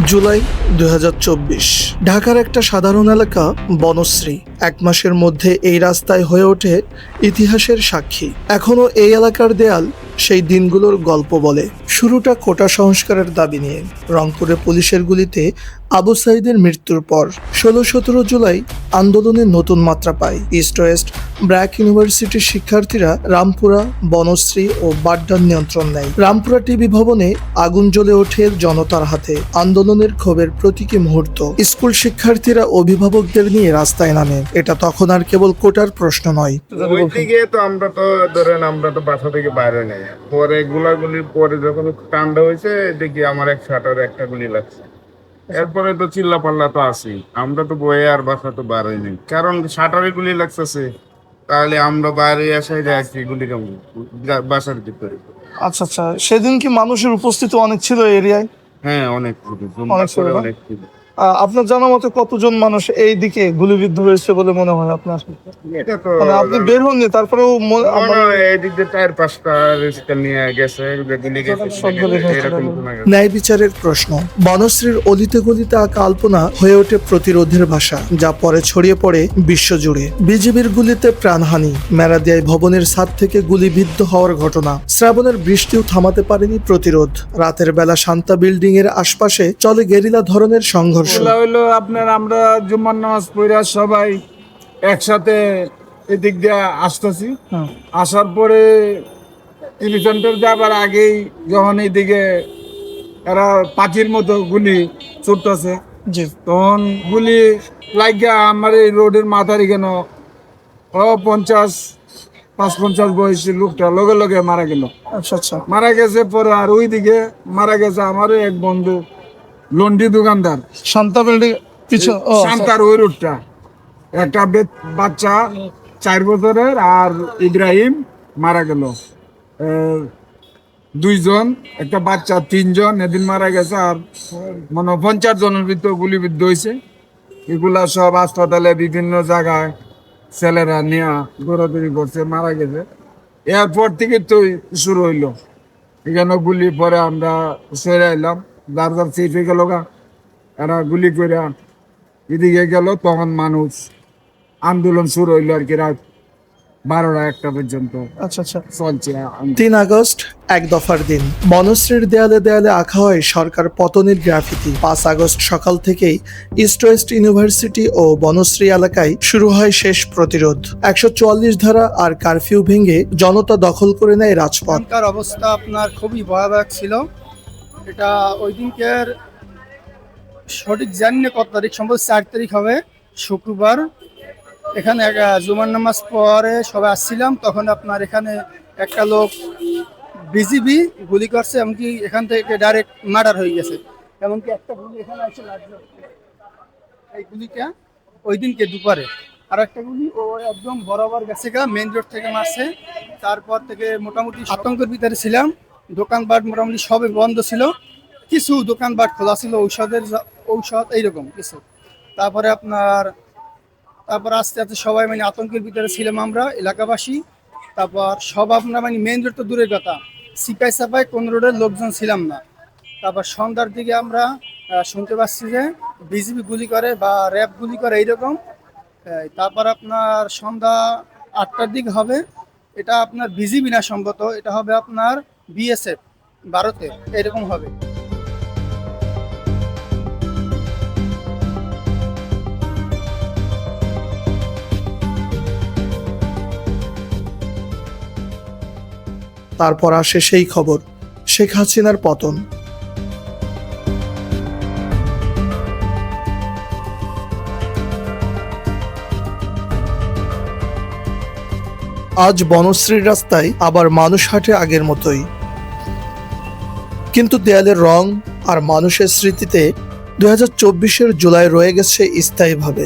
জুলাই ২০২৪। ঢাকার একটা সাধারণ এলাকা বনশ্রী। ১ মাসের মধ্যে এই রাস্তায় হয়ে ওঠে ইতিহাসের সাক্ষী। এখনো এই এলাকার দেয়াল সেই দিনগুলোর গল্প বলে। শুরুটা কোটা সংস্কারের দাবি নিয়ে। রংপুরে পুলিশের গুলিতে আবু সাঈদের মৃত্যুর পর ১৬-১৭ জুলাই আন্দোলনের নতুন মাত্রা পায়। ইস্ট ওয়েস্ট ব্র্যাক ইউনিভার্সিটির শিক্ষার্থীরা রামপুরা, বনশ্রী ও বাড্ডার নিয়ন্ত্রণ নেয়। রামপুরা টিভি ভবনে আগুন জ্বলে ওঠে জনতার হাতে। আন্দোলনের ক্ষোভের প্রতীকী মুহূর্ত। স্কুল শিক্ষার্থীরা অভিভাবকদের নিয়ে রাস্তায় নামে। এটা তখন আর কেবল কোটার প্রশ্ন নয়। ওইদিকে তো আমরা তো বাসা থেকে বাইরে নেই। পরে গুলাগুলির পরে যখন ঠান্ডা হয়েছে দেখি আমার এক শাটারে একটা গুলি লাগছে। এরপরে তো চিল্লা পাল্লা তো আছেই। আমরা তো বয়ে আর বাসা তো বাইরে নেই, কারণ শাটারে গুলি লাগতেছে। তাহলে আমরা বাইরে এসে যাচ্ছি গুলি কেমন বাসার ভিতরে। আচ্ছা, সেদিন কি মানুষের উপস্থিতি অনেক ছিল এরিয়ায়? হ্যাঁ, অনেক ছিল। আপনার জানা মতে কতজন মানুষ এই দিকে গুলিবিদ্ধ হয়েছে বলে মনে হয় আপনার? এটা তো আপনি বের হননি, তারপরেও এদিক দিয়ে ৪-৫টা রেজিস্টার নিয়ে গেছে, গুলি গেছে। ন্যায় বিচারের প্রশ্ন। বনশ্রীর অলিতে গলিতে আঁকা আলপনা হয়ে ওঠে প্রতিরোধের ভাষা, যা পরে ছড়িয়ে পড়ে বিশ্বজুড়ে। বিজিবির গুলিতে প্রাণহানি, মেরাদিয়ায় ভবনের ছাদ থেকে গুলিবিদ্ধ হওয়ার ঘটনা। শ্রাবণের বৃষ্টিও থামাতে পারেনি প্রতিরোধ। রাতের বেলা শান্তা বিল্ডিং এর আশপাশে চলে গেরিলা ধরনের সংঘর্ষ। হইলো আপনার, আমরা জুম্মার নামাজ পড়া সবাই একসাথে এদিক দিয়ে আসতেছি। আসার পরে টিভি সেন্টার যাবার আগেই যখন এইদিকে এরা পাখির মতো গুলি ছুটতেছে, তখন গুলি লাগিয়া আমার এই রোডের মাথার কেন ৫-৫ বয়সী লোকটা লগে লগে মারা গেল। আচ্ছা, মারা গেছে। পরে আর ওইদিকে মারা গেছে আমার এক বন্ধু, লন্ডি দোকানদার, শান্তা বিল্ডিং শান্তার ওই রোডটা। একটা বাচ্চা ৪ বছরের আর ইব্রাহিম মারা গেল। ২ জন, একটা বাচ্চা ৩ জন এদিন মারা গেছে। আর ৫০ জনের ভিতর গুলিবিদ্ধ হয়েছে। এগুলা সব হাসপাতালে বিভিন্ন জায়গায় ছেলেরা নিয়ে দৌড়াদৌড়ি করছে, মারা গেছে। এরপর থেকে তো শুরু হইলো এখানে গুলি। পরে আমরা সরে এলাম, যার যার চেপে গেল গা। এরা গুলি করে এদিকে গেল, তখন মানুষ আন্দোলন শুরু হইলো আর কি। রাত ১২টা-১টা পর্যন্ত চলছে। ৩ আগস্ট এক দফার দিন। বনশ্রীর দেয়ালে দেয়ালে আঁকা হয় সরকার পতনের গ্রাফিতি। ৫ আগস্ট সকাল থেকেই ইস্ট ওয়েস্ট ইউনিভার্সিটি ও বনশ্রী এলাকায় শুরু হয় শেষ প্রতিরোধ। ১৪৪ ধারা আর কারফিউ ভেঙে জনতা দখল করে নেয় রাজপথ। অবস্থা আপনার খুবই ভয়াবহ ছিল। এটা ওই দিনকের সঠিক জানি না কত তারিখ, সম্ভবত ৪ তারিখ হবে, শুক্রবার। এখানে জুমার নামাজ পরে সবাই আসছিলাম, তখন আপনার এখানে একটা লোক বিজিবি গুলি করছে, এমনকি এখান থেকে ডাইরেক্ট মার্ডার হয়ে গেছে। এমনকি একটা গুলি এখানে এসে লাগছে, এই গুলিটা ওই দিনকে দুপুরে। আর একটা গুলি ও একদম বরাবর গেছে গা, মেন রোড থেকে মারছে। তারপর থেকে মোটামুটি আতঙ্কের ভিতরে ছিলাম। দোকানপাট মোটামুটি সবে বন্ধ ছিল, কিছু দোকানপাট খোলা ছিল, ঔষধ এইরকম কিছু। তারপরে আস্তে আস্তে সবাই আতঙ্কের ভিতরে ছিলাম আমরা এলাকাবাসী। তারপর সব আপনার মেন রোড তো দূরের কথা, সিপাই সাপাই কোন রোডের লোকজন ছিলাম না। তারপর সন্ধ্যার দিকে আমরা শুনতে পাচ্ছি যে বিজিবি গুলি করে বা র্যাব গুলি করে এইরকম। তারপর আপনার সন্ধ্যা ৮টার দিকে হবে, এটা আপনার বিজিবি না সম্ভবত, এটা হবে আপনার বিএসএফ ভারতে, এরকম হবে। তারপর আসে সেই খবর, শেখ হাসিনার পতন। আজ বনশ্রীর রাস্তায় আবার মানুষ হাঁটে আগের মতোই, কিন্তু দেয়ালের রং আর মানুষের স্মৃতিতে ২০২৪-এর জুলাই রয়ে গেছে স্থায়ীভাবে।